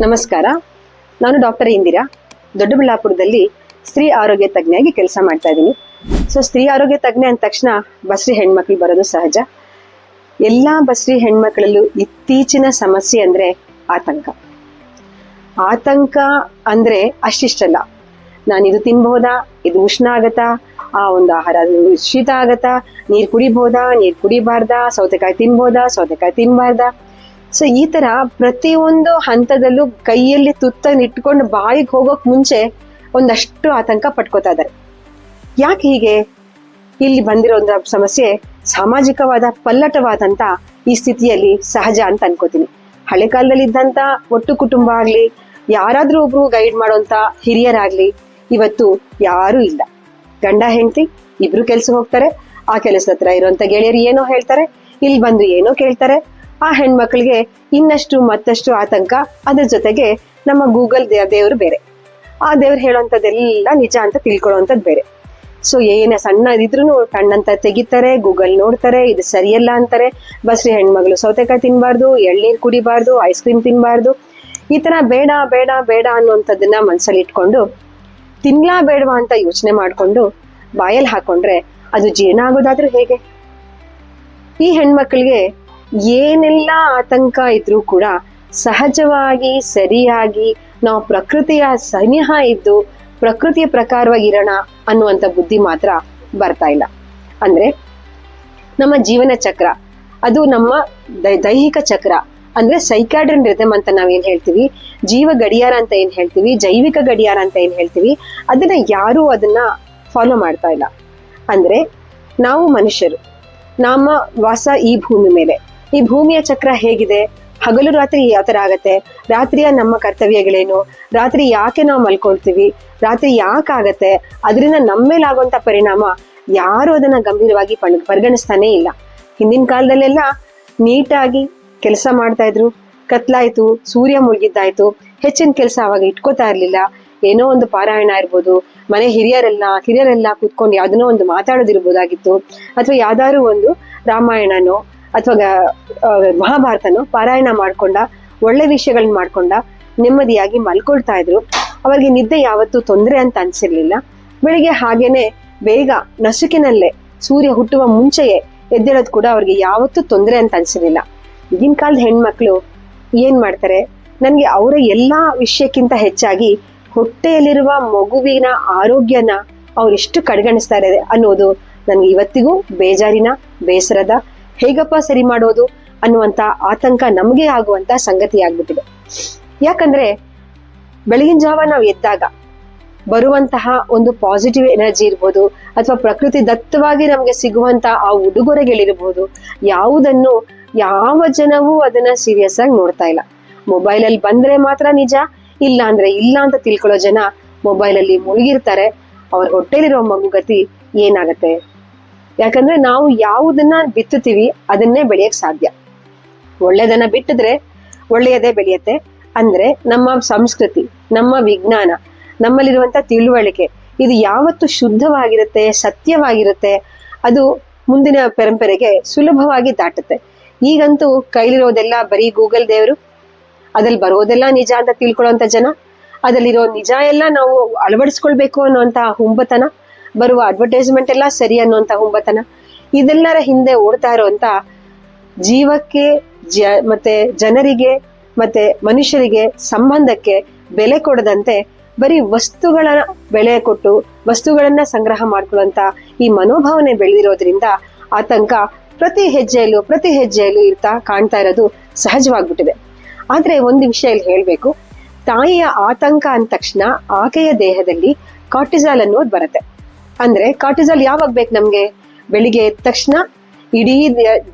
ನಮಸ್ಕಾರ. ನಾನು ಡಾಕ್ಟರ್ ಇಂದಿರಾ, ದೊಡ್ಡಬಳ್ಳಾಪುರದಲ್ಲಿ ಸ್ತ್ರೀ ಆರೋಗ್ಯ ತಜ್ಞೆಯಾಗಿ ಕೆಲಸ ಮಾಡ್ತಾ ಇದ್ದೀನಿ. ಸ್ತ್ರೀ ಆರೋಗ್ಯ ತಜ್ಞೆ ಅಂದ ತಕ್ಷಣ ಬಸ್ರಿ ಹೆಣ್ಮಕ್ಳು ಬರೋದು ಸಹಜ. ಎಲ್ಲ ಬಸ್ರಿ ಹೆಣ್ಮಕ್ಳಲ್ಲೂ ಇತ್ತೀಚಿನ ಸಮಸ್ಯೆ ಅಂದರೆ ಆತಂಕ ಅಂದರೆ ಅಷ್ಟಿಷ್ಟಲ್ಲ. ನಾನು ಇದು ತಿನ್ಬಹುದಾ, ಇದು ಉಷ್ಣ ಆಗತ್ತಾ, ಆ ಒಂದು ಆಹಾರ ಶೀತ ಆಗತ್ತಾ, ನೀರು ಕುಡಿಬಹುದಾ, ನೀರು ಕುಡಿಬಾರ್ದಾ, ಸೌತೆಕಾಯಿ ತಿನ್ಬೋದಾ, ಸೌತೆಕಾಯಿ ತಿನ್ಬಾರ್ದಾ. ಈ ತರ ಪ್ರತಿಯೊಂದು ಹಂತದಲ್ಲೂ ಕೈಯಲ್ಲಿ ತುತ್ತನ್ನು ಇಟ್ಕೊಂಡು ಬಾಯಿಗೆ ಹೋಗೋಕ್ ಮುಂಚೆ ಒಂದಷ್ಟು ಆತಂಕ ಪಟ್ಕೋತಾ ಇದ್ದಾರೆ. ಯಾಕೆ ಹೀಗೆ? ಇಲ್ಲಿ ಬಂದಿರೋ ಒಂದು ಸಮಸ್ಯೆ ಸಾಮಾಜಿಕವಾದ ಪಲ್ಲಟವಾದಂತ ಈ ಸ್ಥಿತಿಯಲ್ಲಿ ಸಹಜ ಅಂತ ಅನ್ಕೋತೀನಿ. ಹಳೆ ಕಾಲದಲ್ಲಿ ಇದ್ದಂತ ಒಟ್ಟು ಕುಟುಂಬ ಆಗ್ಲಿ, ಯಾರಾದ್ರೂ ಒಬ್ರು ಗೈಡ್ ಮಾಡೋಂತ ಹಿರಿಯರಾಗ್ಲಿ ಇವತ್ತು ಯಾರೂ ಇಲ್ಲ. ಗಂಡ ಹೆಂಡತಿ ಇಬ್ರು ಕೆಲ್ಸ ಹೋಗ್ತಾರೆ. ಆ ಕೆಲಸದ ಹತ್ರ ಇರುವಂತ ಗೆಳೆಯರು ಏನೋ ಹೇಳ್ತಾರೆ, ಇಲ್ಲಿ ಬಂದು ಏನೋ ಕೇಳ್ತಾರೆ. ಆ ಹೆಣ್ಮಕ್ಳಿಗೆ ಇನ್ನಷ್ಟು ಮತ್ತಷ್ಟು ಆತಂಕ. ಅದ್ರ ಜೊತೆಗೆ ನಮ್ಮ ಗೂಗಲ್ ದೇವರು ಬೇರೆ. ಆ ದೇವ್ರು ಹೇಳೋಂಥದ್ದೆಲ್ಲ ನಿಜ ಅಂತ ತಿಳ್ಕೊಳ್ಳೋಂಥದ್ದು ಬೇರೆ. ಏನೇ ಸಣ್ಣ ಇದ್ರೂ ಕಣ್ಣಂತ ತೆಗಿತಾರೆ, ಗೂಗಲ್ ನೋಡ್ತಾರೆ, ಇದು ಸರಿಯಲ್ಲ ಅಂತಾರೆ. ಬಸ್ರಿ ಹೆಣ್ಮಗಳು ಸೌತೆಕಾಯಿ ತಿನ್ಬಾರ್ದು, ಎಳ್ನೀರು ಕುಡಿಬಾರ್ದು, ಐಸ್ ಕ್ರೀಮ್ ತಿನ್ಬಾರ್ದು, ಈ ತರ ಬೇಡ ಬೇಡ ಬೇಡ ಅನ್ನುವಂಥದ್ದನ್ನ ಮನ್ಸಲ್ಲಿ ಇಟ್ಕೊಂಡು ತಿನ್ಲಾ ಬೇಡವಾ ಅಂತ ಯೋಚನೆ ಮಾಡ್ಕೊಂಡು ಬಾಯಲ್ಲಿ ಹಾಕೊಂಡ್ರೆ ಅದು ಜೀರ್ಣ ಆಗೋದಾದ್ರೂ ಹೇಗೆ? ಈ ಹೆಣ್ಮಕ್ಳಿಗೆ ಏನೆಲ್ಲ ಆತಂಕ ಇದ್ರೂ ಕೂಡ ಸಹಜವಾಗಿ ಸರಿಯಾಗಿ ನಾವು ಪ್ರಕೃತಿಯ ಸನಿಹ ಇದ್ದು ಪ್ರಕೃತಿಯ ಪ್ರಕಾರವಾಗಿರೋಣ ಅನ್ನುವಂಥ ಬುದ್ಧಿ ಮಾತ್ರ ಬರ್ತಾ ಇಲ್ಲ. ಅಂದ್ರೆ ನಮ್ಮ ಜೀವನ ಚಕ್ರ, ಅದು ನಮ್ಮ ದೈಹಿಕ ಚಕ್ರ, ಅಂದ್ರೆ ಸೈಕಾಡ್ರನ್ ರಿದಮ್ ಅಂತ ನಾವೇನ್ ಹೇಳ್ತೀವಿ, ಜೀವ ಗಡಿಯಾರ ಅಂತ ಏನ್ ಹೇಳ್ತೀವಿ, ಜೈವಿಕ ಗಡಿಯಾರ ಅಂತ ಏನ್ ಹೇಳ್ತೀವಿ, ಅದನ್ನ ಯಾರೂ ಅದನ್ನ ಫಾಲೋ ಮಾಡ್ತಾ ಇಲ್ಲ. ಅಂದ್ರೆ ನಾವು ಮನುಷ್ಯರು, ನಮ್ಮ ವಾಸ ಈ ಭೂಮಿ ಮೇಲೆ. ಈ ಭೂಮಿಯ ಚಕ್ರ ಹೇಗಿದೆ? ಹಗಲು ರಾತ್ರಿ ಯಾವ ತರ ಆಗತ್ತೆ, ರಾತ್ರಿಯ ನಮ್ಮ ಕರ್ತವ್ಯಗಳೇನು, ರಾತ್ರಿ ಯಾಕೆ ನಾವು ಮಲ್ಕೊಳ್ತೀವಿ, ರಾತ್ರಿ ಯಾಕಾಗತ್ತೆ, ಅದರಿಂದ ನಮ್ಮ ಮೇಲೆ ಆಗುವಂತ ಪರಿಣಾಮ ಯಾರು ಅದನ್ನ ಗಂಭೀರವಾಗಿ ಪರಿಗಣಿಸ್ತಾನೆ ಇಲ್ಲ. ಹಿಂದಿನ ಕಾಲದಲ್ಲೆಲ್ಲ ನೀಟಾಗಿ ಕೆಲಸ ಮಾಡ್ತಾ ಇದ್ರು. ಕತ್ಲಾಯ್ತು, ಸೂರ್ಯ ಮುಳುಗಿದ್ದಾಯ್ತು, ಹೆಚ್ಚಿನ ಕೆಲಸ ಅವಾಗ ಇಟ್ಕೋತಾ ಇರ್ಲಿಲ್ಲ. ಏನೋ ಒಂದು ಪಾರಾಯಣ ಇರ್ಬೋದು, ಮನೆ ಹಿರಿಯರೆಲ್ಲ ಕೂತ್ಕೊಂಡು ಯಾವ್ದನ್ನೋ ಒಂದು ಮಾತಾಡೋದಿರ್ಬೋದಾಗಿತ್ತು, ಅಥವಾ ಯಾವ್ದಾದ್ರು ಒಂದು ರಾಮಾಯಣನೋ ಅಥವಾ ಮಹಾಭಾರತನೋ ಪಾರಾಯಣ ಮಾಡ್ಕೊಂಡ ಒಳ್ಳೆ ವಿಷಯಗಳನ್ನ ಮಾಡ್ಕೊಂಡ ನೆಮ್ಮದಿಯಾಗಿ ಮಲ್ಕೊಳ್ತಾ ಇದ್ರು. ಅವ್ರಿಗೆ ನಿದ್ದೆ ಯಾವತ್ತೂ ತೊಂದರೆ ಅಂತ ಅನ್ಸಿರ್ಲಿಲ್ಲ. ಬೆಳಿಗ್ಗೆ ಹಾಗೇನೆ ಬೇಗ ನಸುಕಿನಲ್ಲೇ ಸೂರ್ಯ ಹುಟ್ಟುವ ಮುಂಚೆಯೇ ಎದ್ದೇಳೋದು ಕೂಡ ಅವ್ರಿಗೆ ಯಾವತ್ತೂ ತೊಂದರೆ ಅಂತ ಅನ್ಸಿರ್ಲಿಲ್ಲ. ಈಗಿನ ಕಾಲದ ಹೆಣ್ಮಕ್ಳು ಏನ್ ಮಾಡ್ತಾರೆ, ನನ್ಗೆ ಅವರ ಎಲ್ಲಾ ವಿಷಯಕ್ಕಿಂತ ಹೆಚ್ಚಾಗಿ ಹೊಟ್ಟೆಯಲ್ಲಿರುವ ಮಗುವಿನ ಆರೋಗ್ಯನ ಅವ್ರೆಷ್ಟು ಕಡೆಗಣಿಸ್ತಾರೆ ಅನ್ನೋದು ನನ್ಗೆ ಇವತ್ತಿಗೂ ಬೇಜಾರಿನ, ಬೇಸರದ, ಹೇಗಪ್ಪ ಸರಿ ಮಾಡೋದು ಅನ್ನುವಂತ ಆತಂಕ ನಮಗೆ ಆಗುವಂತ ಸಂಗತಿ ಆಗ್ಬಿಟ್ಟಿದೆ. ಯಾಕಂದ್ರೆ ಬೆಳಗಿನ ಜಾವ ನಾವು ಎದ್ದಾಗ ಬರುವಂತಹ ಒಂದು ಪಾಸಿಟಿವ್ ಎನರ್ಜಿ ಇರ್ಬೋದು, ಅಥವಾ ಪ್ರಕೃತಿ ದತ್ತವಾಗಿ ನಮ್ಗೆ ಸಿಗುವಂತ ಆ ಉಡುಗೊರೆಗಳಿರ್ಬೋದು, ಯಾವುದನ್ನು ಯಾವ ಜನವೂ ಅದನ್ನ ಸೀರಿಯಸ್ ಆಗಿ ನೋಡ್ತಾ ಇಲ್ಲ. ಮೊಬೈಲಲ್ಲಿ ಬಂದ್ರೆ ಮಾತ್ರ ನಿಜ, ಇಲ್ಲ ಅಂದ್ರೆ ಇಲ್ಲ ಅಂತ ತಿಳ್ಕೊಳ್ಳೋ ಜನ ಮೊಬೈಲಲ್ಲಿ ಮುಳುಗಿರ್ತಾರೆ. ಅವ್ರ ಹೊಟ್ಟೆಲಿರೋ ಮಗು ಗತಿ ಏನಾಗತ್ತೆ? ಯಾಕಂದ್ರೆ ನಾವು ಯಾವುದನ್ನ ಬಿತ್ತುತ್ತೀವಿ ಅದನ್ನೇ ಬೆಳೆಯಕ್ ಸಾಧ್ಯ. ಒಳ್ಳೆದನ್ನ ಬಿಟ್ಟಿದ್ರೆ ಒಳ್ಳೆಯದೇ ಬೆಳೆಯತ್ತೆ. ಅಂದ್ರೆ ನಮ್ಮ ಸಂಸ್ಕೃತಿ, ನಮ್ಮ ವಿಜ್ಞಾನ, ನಮ್ಮಲ್ಲಿರುವಂತ ತಿಳುವಳಿಕೆ ಇದು ಯಾವತ್ತು ಶುದ್ಧವಾಗಿರುತ್ತೆ, ಸತ್ಯವಾಗಿರುತ್ತೆ, ಅದು ಮುಂದಿನ ಪರಂಪರೆಗೆ ಸುಲಭವಾಗಿ ದಾಟುತ್ತೆ. ಈಗಂತೂ ಕೈಲಿರೋದೆಲ್ಲ ಬರೀ ಗೂಗಲ್ ದೇವರು, ಅದ್ರಲ್ಲಿ ಬರೋದೆಲ್ಲ ನಿಜ ಅಂತ ತಿಳ್ಕೊಳ್ಳೋಂಥ ಜನ, ಅದರಲ್ಲಿರೋ ನಿಜ ಎಲ್ಲ ನಾವು ಅಳವಡಿಸ್ಕೊಳ್ಬೇಕು ಅನ್ನುವಂತ ಹುಂಬತನ, ಬರುವ ಅಡ್ವರ್ಟೈಸ್ಮೆಂಟ್ ಎಲ್ಲ ಸರಿ ಅನ್ನುವಂತ ಹುಂಬತನ, ಇದೆಲ್ಲರ ಹಿಂದೆ ಓಡ್ತಾ ಇರುವಂತ ಜೀವಕ್ಕೆ ಮತ್ತೆ ಜನರಿಗೆ ಮತ್ತೆ ಮನುಷ್ಯರಿಗೆ ಸಂಬಂಧಕ್ಕೆ ಬೆಲೆ ಕೊಡದಂತೆ ಬರೀ ವಸ್ತುಗಳ ಬೆಲೆ ಕೊಟ್ಟು ವಸ್ತುಗಳನ್ನ ಸಂಗ್ರಹ ಮಾಡ್ಕೊಳ್ಳುವಂತ ಈ ಮನೋಭಾವನೆ ಬೆಳೆದಿರೋದ್ರಿಂದ ಆತಂಕ ಪ್ರತಿ ಹೆಜ್ಜೆಯಲ್ಲೂ ಕಾಣ್ತಾ ಇರೋದು ಸಹಜವಾಗ್ಬಿಟ್ಟಿದೆ. ಆದ್ರೆ ಒಂದು ವಿಷಯ ಇಲ್ಲಿ ಹೇಳ್ಬೇಕು, ತಾಯಿಯ ಆತಂಕ ಅಂದ ತಕ್ಷಣ ಆಕೆಯ ದೇಹದಲ್ಲಿ ಕಾರ್ಟಿಸಾಲ್ ಅನ್ನೋದು ಬರುತ್ತೆ. ಅಂದ್ರೆ ಕಾರ್ಟಿಸಾಲ್ ಯಾವಾಗ ಬೇಕು ನಮ್ಗೆ? ಬೆಳಿಗ್ಗೆ ಎದ್ದ ತಕ್ಷಣ ಇಡೀ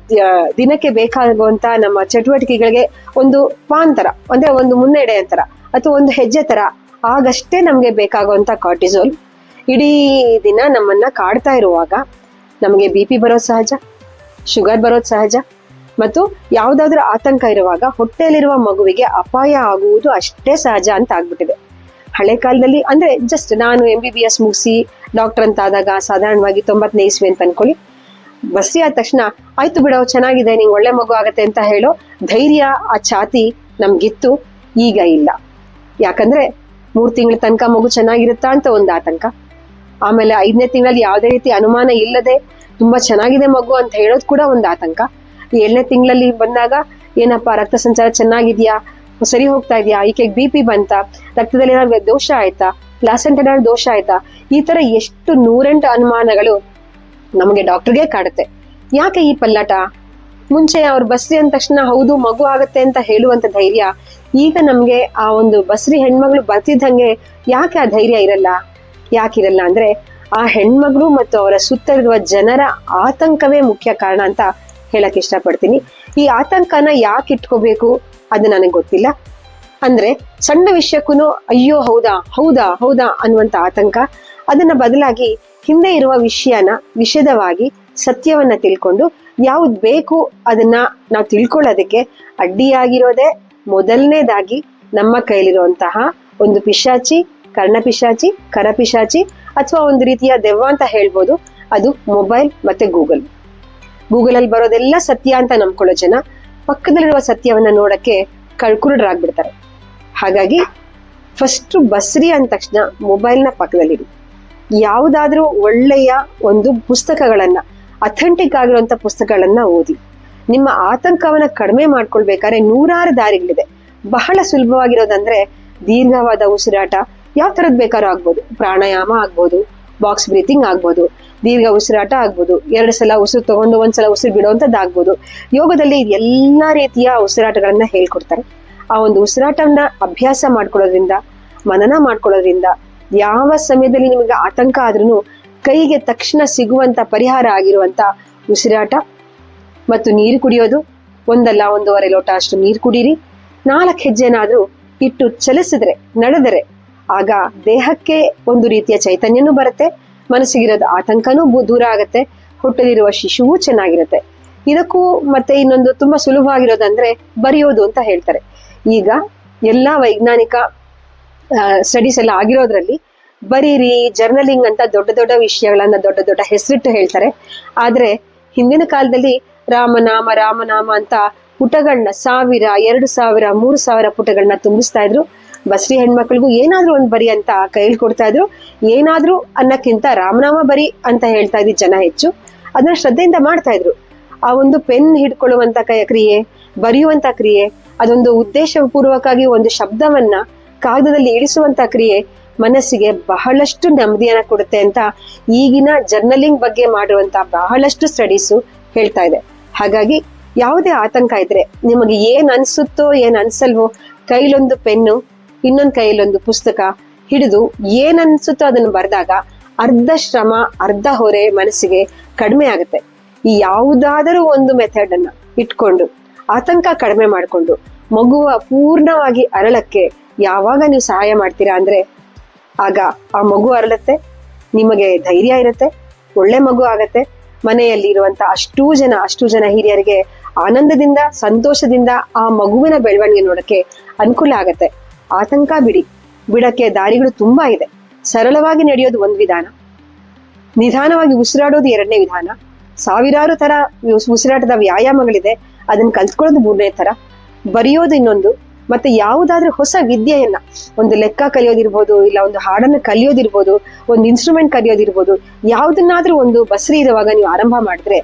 ದಿನಕ್ಕೆ ಬೇಕಾಗುವಂತ ನಮ್ಮ ಚಟುವಟಿಕೆಗಳಿಗೆ ಒಂದು ಪಾನ್ ತರ, ಅಂದ್ರೆ ಒಂದು ಮುನ್ನಡೆ ಅಂತರ ಅಥವಾ ಒಂದು ಹೆಜ್ಜೆ ತರ ಆಗಷ್ಟೇ ನಮ್ಗೆ ಬೇಕಾಗುವಂತ ಕಾರ್ಟಿಸೋಲ್ ಇಡೀ ದಿನ ನಮ್ಮನ್ನ ಕಾಡ್ತಾ ಇರುವಾಗ ನಮಗೆ BP ಬರೋದು ಸಹಜ, ಶುಗರ್ ಬರೋದು ಸಹಜ, ಮತ್ತು ಯಾವ್ದಾದ್ರೂ ಆತಂಕ ಇರುವಾಗ ಹೊಟ್ಟೆಯಲ್ಲಿರುವ ಮಗುವಿಗೆ ಅಪಾಯ ಆಗುವುದು ಅಷ್ಟೇ ಸಹಜ ಅಂತ ಆಗ್ಬಿಟ್ಟಿದೆ. ಹಳೆ ಕಾಲದಲ್ಲಿ ಅಂದ್ರೆ ಜಸ್ಟ್ ನಾನು MBBS ಮುಗಿಸಿ ಡಾಕ್ಟರ್ ಅಂತ ಆದಾಗ ಸಾಧಾರಣವಾಗಿ 90ನೇ ಇಸ್ವಿ ಅಂತ ಅನ್ಕೊಳ್ಳಿ, ಬಸ್ರಿ ಆದ ತಕ್ಷಣ ಆಯ್ತು ಬಿಡೋ ಚೆನ್ನಾಗಿದೆ, ನಿಂಗೆ ಒಳ್ಳೆ ಮಗು ಆಗತ್ತೆ ಅಂತ ಹೇಳೋ ಧೈರ್ಯ, ಆ ಛಾತಿ ನಮ್ಗಿತ್ತು. ಈಗ ಇಲ್ಲ. ಯಾಕಂದ್ರೆ 3 ತಿಂಗಳ ತನಕ ಮಗು ಚೆನ್ನಾಗಿರುತ್ತಾ ಅಂತ ಒಂದು ಆತಂಕ, ಆಮೇಲೆ 5ನೇ ತಿಂಗಳಲ್ಲಿ ಯಾವುದೇ ರೀತಿ ಅನುಮಾನ ಇಲ್ಲದೆ ತುಂಬಾ ಚೆನ್ನಾಗಿದೆ ಮಗು ಅಂತ ಹೇಳೋದು ಕೂಡ ಒಂದು ಆತಂಕ. 7ನೇ ತಿಂಗಳಲ್ಲಿ ಬಂದಾಗ ಏನಪ್ಪಾ ರಕ್ತ ಸಂಚಾರ ಚೆನ್ನಾಗಿದ್ಯಾ, ಸರಿ ಹೋಗ್ತಾ ಇದೆಯಾ, ಈಕೆಗೆ BP ಬಂತಾ, ರಕ್ತದಲ್ಲಿ ಏನಾದ್ರು ದೋಷ ಆಯ್ತಾ, ಪ್ಲಾಸೆಂಟಾ ದೋಷ ಆಯ್ತಾ, ಈ ತರ ಎಷ್ಟು 108 ಅನುಮಾನಗಳು ನಮಗೆ ಡಾಕ್ಟರ್ಗೆ ಕಾಡುತ್ತೆ. ಯಾಕೆ ಈ ಪಲ್ಲಾಟ? ಮುಂಚೆ ಅವ್ರು ಬಸ್ರಿ ಅಂದ ತಕ್ಷಣ ಹೌದು ಮಗು ಆಗತ್ತೆ ಅಂತ ಹೇಳುವಂತ ಧೈರ್ಯ ಈಗ ನಮ್ಗೆ ಆ ಒಂದು ಬಸ್ರಿ ಹೆಣ್ಮಗಳು ಬರ್ತಿದ್ದಂಗೆ ಯಾಕೆ ಆ ಧೈರ್ಯ ಇರಲ್ಲ? ಯಾಕಿರಲ್ಲ ಅಂದ್ರೆ ಆ ಹೆಣ್ಮಗಳು ಮತ್ತು ಅವರ ಸುತ್ತಲಿರುವ ಜನರ ಆತಂಕವೇ ಮುಖ್ಯ ಕಾರಣ ಅಂತ ಹೇಳಕ್ ಇಷ್ಟಪಡ್ತೀನಿ. ಈ ಆತಂಕನ ಯಾಕೆ ಇಟ್ಕೋಬೇಕು ಅದು ನನಗೆ ಗೊತ್ತಿಲ್ಲ. ಅಂದ್ರೆ ಸಣ್ಣ ವಿಷಯಕ್ಕೂ ಅಯ್ಯೋ ಹೌದಾ ಹೌದಾ ಹೌದಾ ಅನ್ನುವಂತ ಆತಂಕ, ಅದನ್ನ ಬದಲಾಗಿ ಹಿಂದೆ ಇರುವ ವಿಷದವಾಗಿ ಸತ್ಯವನ್ನ ತಿಳ್ಕೊಂಡು ಯಾವ್ದು ಬೇಕು ಅದನ್ನ ನಾವು ತಿಳ್ಕೊಳ್ಳೋದಕ್ಕೆ ಅಡ್ಡಿಯಾಗಿರೋದೇ ಮೊದಲನೇದಾಗಿ ನಮ್ಮ ಕೈಲಿರುವಂತಹ ಒಂದು ಪಿಶಾಚಿ, ಕರ್ಣಪಿಶಾಚಿ, ಕರಪಿಶಾಚಿ ಅಥವಾ ಒಂದು ರೀತಿಯ ದೆವ್ವ ಅಂತ ಹೇಳ್ಬೋದು. ಅದು ಮೊಬೈಲ್ ಮತ್ತೆ ಗೂಗಲ್ ಅಲ್ಲಿ ಬರೋದೆಲ್ಲ ಸತ್ಯ ಅಂತ ನಂಬ್ಕೊಳ್ಳೋ ಜನ ಪಕ್ಕದಲ್ಲಿರುವ ಸತ್ಯವನ್ನ ನೋಡಕ್ಕೆ ಕುರುಡರಾಗ್ಬಿಡ್ತಾರೆ. ಹಾಗಾಗಿ ಫಸ್ಟ್ ಬಸ್ರಿ ಅಂದ ತಕ್ಷಣ ಮೊಬೈಲ್ನ ಪಕ್ಕದಲ್ಲಿಡಿ. ಯಾವುದಾದ್ರೂ ಒಳ್ಳೆಯ ಒಂದು ಪುಸ್ತಕಗಳನ್ನ, ಅಥೆಂಟಿಕ್ ಆಗಿರುವಂತ ಪುಸ್ತಕಗಳನ್ನ ಓದಿ. ನಿಮ್ಮ ಆತಂಕವನ್ನ ಕಡಿಮೆ ಮಾಡ್ಕೊಳ್ಬೇಕಾದ್ರೆ 100 ದಾರಿಗಳಿದೆ. ಬಹಳ ಸುಲಭವಾಗಿರೋದಂದ್ರೆ ದೀರ್ಘವಾದ ಉಸಿರಾಟ, ಯಾವ ತರದ್ ಬೇಕಾದ್ರೂ ಆಗ್ಬೋದು. ಪ್ರಾಣಾಯಾಮ ಆಗ್ಬೋದು, ಬಾಕ್ಸ್ ಬ್ರೀತಿಂಗ್ ಆಗ್ಬೋದು, ದೀರ್ಘ ಉಸಿರಾಟ ಆಗ್ಬೋದು, 2 ಸಲ ಉಸಿರು ತಗೊಂಡು 1 ಸಲ ಉಸಿರು ಬಿಡುವಂತದ್ದಾಗ್ಬೋದು. ಯೋಗದಲ್ಲಿ ಎಲ್ಲಾ ರೀತಿಯ ಉಸಿರಾಟಗಳನ್ನ ಹೇಳ್ಕೊಡ್ತಾರೆ. ಆ ಒಂದು ಉಸಿರಾಟವನ್ನ ಅಭ್ಯಾಸ ಮಾಡ್ಕೊಳ್ಳೋದ್ರಿಂದ, ಮನನ ಮಾಡ್ಕೊಳ್ಳೋದ್ರಿಂದ ಯಾವ ಸಮಯದಲ್ಲಿ ನಿಮಗೆ ಆತಂಕ ಆದ್ರೂ ಕೈಗೆ ತಕ್ಷಣ ಸಿಗುವಂತ ಪರಿಹಾರ ಆಗಿರುವಂತ ಉಸಿರಾಟ ಮತ್ತು ನೀರು ಕುಡಿಯೋದು. 1 ಅಲ್ಲ 1.5 ಲೋಟ ಅಷ್ಟು ನೀರು ಕುಡೀರಿ. 4 ಹೆಜ್ಜೆನಾದ್ರೂ ಇಟ್ಟು ಚಲಿಸಿದ್ರೆ, ನಡೆದರೆ ಆಗ ದೇಹಕ್ಕೆ ಒಂದು ರೀತಿಯ ಚೈತನ್ಯನೂ ಬರುತ್ತೆ, ಮನಸ್ಸಿಗಿರೋದು ಆತಂಕನೂ ದೂರ ಆಗತ್ತೆ, ಹೊಟ್ಟೆಲಿರುವ ಶಿಶುವೂ ಚೆನ್ನಾಗಿರುತ್ತೆ. ಇದಕ್ಕೂ ಮತ್ತೆ ಇನ್ನೊಂದು ತುಂಬಾ ಸುಲಭವಾಗಿರೋದಂದ್ರೆ ಬರೆಯೋದು ಅಂತ ಹೇಳ್ತಾರೆ. ಈಗ ಎಲ್ಲಾ ವೈಜ್ಞಾನಿಕ ಸ್ಟಡೀಸ್ ಎಲ್ಲ ಆಗಿರೋದ್ರಲ್ಲಿ ಬರೀರಿ, ಜರ್ನಲಿಂಗ್ ಅಂತ ದೊಡ್ಡ ದೊಡ್ಡ ವಿಷಯಗಳನ್ನ ದೊಡ್ಡ ದೊಡ್ಡ ಹೆಸರಿಟ್ಟು ಹೇಳ್ತಾರೆ. ಆದ್ರೆ ಹಿಂದಿನ ಕಾಲದಲ್ಲಿ ರಾಮನಾಮ ರಾಮನಾಮ ಅಂತ ಪುಟಗಳನ್ನ 1000, 2000, 3000 ಪುಟಗಳನ್ನ ತುಂಬಿಸ್ತಾ ಇದ್ರು. ಬಸ್ರಿ ಹೆಣ್ಮಕ್ಳಿಗೂ ಏನಾದ್ರೂ ಒಂದು ಬರಿ ಅಂತ ಕೈಲಿ ಕೊಡ್ತಾ ಇದ್ರು. ಏನಾದ್ರೂ ಅನ್ನಕ್ಕಿಂತ ರಾಮನಾಮ ಬರಿ ಅಂತ ಹೇಳ್ತಾ ಇದ್ದ ಜನ ಹೆಚ್ಚು. ಅದನ್ನ ಶ್ರದ್ಧೆಯಿಂದ ಮಾಡ್ತಾ ಇದ್ರು. ಆ ಒಂದು ಪೆನ್ ಹಿಡ್ಕೊಳ್ಳುವಂತ ಕ್ರಿಯೆ, ಬರೆಯುವಂತ ಕ್ರಿಯೆ, ಅದೊಂದು ಉದ್ದೇಶಪೂರ್ವಕವಾಗಿ ಒಂದು ಶಬ್ದವನ್ನ ಕಾಗದದಲ್ಲಿ ಇಳಿಸುವಂತ ಕ್ರಿಯೆ ಮನಸ್ಸಿಗೆ ಬಹಳಷ್ಟು ನೆಮ್ಮದಿಯನ್ನ ಕೊಡುತ್ತೆ ಅಂತ ಈಗಿನ ಜರ್ನಲಿಂಗ್ ಬಗ್ಗೆ ಮಾಡಿರುವಂತ ಬಹಳಷ್ಟು ಸ್ಟಡೀಸು ಹೇಳ್ತಾ ಇದೆ. ಹಾಗಾಗಿ ಯಾವುದೇ ಆತಂಕ ಇದ್ರೆ, ನಿಮಗೆ ಏನ್ ಅನ್ಸುತ್ತೋ ಏನ್ ಅನ್ಸಲ್ವೋ, ಕೈಲೊಂದು ಪೆನ್ನು, ಇನ್ನೊಂದು ಕೈಲೊಂದು ಪುಸ್ತಕ ಹಿಡಿದು ಏನ್ ಅನ್ಸುತ್ತೋ ಅದನ್ನು ಬರೆದಾಗ ಅರ್ಧ ಶ್ರಮ, ಅರ್ಧ ಹೊರೆ ಮನಸ್ಸಿಗೆ ಕಡಿಮೆ ಆಗುತ್ತೆ. ಈ ಯಾವುದಾದರೂ ಒಂದು ಮೆಥಡ್ ಅನ್ನ ಇಟ್ಕೊಂಡು ಆತಂಕ ಕಡಿಮೆ ಮಾಡಿಕೊಂಡು ಮಗುವ ಪೂರ್ಣವಾಗಿ ಅರಳಕ್ಕೆ ಯಾವಾಗ ನೀವು ಸಹಾಯ ಮಾಡ್ತೀರಾ ಅಂದ್ರೆ ಆಗ ಆ ಮಗು ಅರಳುತ್ತೆ, ನಿಮಗೆ ಧೈರ್ಯ ಇರುತ್ತೆ, ಒಳ್ಳೆ ಮಗು ಆಗತ್ತೆ. ಮನೆಯಲ್ಲಿ ಇರುವಂತ ಅಷ್ಟು ಜನ ಹಿರಿಯರಿಗೆ ಆನಂದದಿಂದ, ಸಂತೋಷದಿಂದ ಆ ಮಗುವಿನ ಬೆಳವಣಿಗೆ ನೋಡಕ್ಕೆ ಅನುಕೂಲ ಆಗತ್ತೆ. ಆತಂಕ ಬಿಡಕ್ಕೆ ದಾರಿಗಳು ತುಂಬಾ ಇದೆ. ಸರಳವಾಗಿ ನಡೆಯೋದು ಒಂದು ವಿಧಾನ, ನಿಧಾನವಾಗಿ ಉಸಿರಾಡೋದು 2ನೇ ವಿಧಾನ, ಸಾವಿರಾರು ತರ ಉಸಿರಾಟದ ವ್ಯಾಯಾಮಗಳಿದೆ, ಅದನ್ನ ಕಲ್ತ್ಕೊಳ್ಳೋದು 3ನೇ ತರ, ಬರೆಯೋದು ಇನ್ನೊಂದು, ಮತ್ತೆ ಯಾವುದಾದ್ರೂ ಹೊಸ ವಿದ್ಯೆಯನ್ನ, ಒಂದು ಲೆಕ್ಕ ಕಲಿಯೋದಿರ್ಬೋದು, ಇಲ್ಲ ಒಂದು ಹಾಡನ್ನು ಕಲಿಯೋದಿರ್ಬೋದು, ಒಂದು ಇನ್ಸ್ಟ್ರೂಮೆಂಟ್ ಕಲಿಯೋದಿರ್ಬೋದು, ಯಾವ್ದನ್ನಾದ್ರೂ ಒಂದು ಬಸ್ರಿ ಇರುವಾಗ ನೀವು ಆರಂಭ ಮಾಡಿದ್ರೆ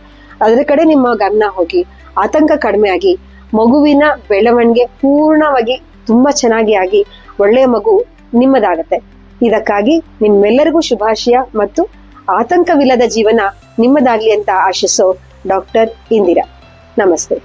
ಅದರ ಕಡೆ ನಿಮ್ಮ ಗಮನ ಹೋಗಿ ಆತಂಕ ಕಡಿಮೆ ಆಗಿ ಮಗುವಿನ ಬೆಳವಣಿಗೆ ಪೂರ್ಣವಾಗಿ ತುಂಬಾ ಚೆನ್ನಾಗಿ ಆಗಿ ಒಳ್ಳೆಯ ಮಗು ನಿಮ್ಮದಾಗತ್ತೆ. ಇದಕ್ಕಾಗಿ ನಿಮ್ಮೆಲ್ಲರಿಗೂ ಶುಭಾಶಯ ಮತ್ತು ಆತಂಕವಿಲ್ಲದ ಜೀವನ ನಿಮ್ಮದಾಗ್ಲಿ ಅಂತ ಆಶಿಸೋ ಡಾಕ್ಟರ್ ಇಂದಿರಾ. ನಮಸ್ತೆ.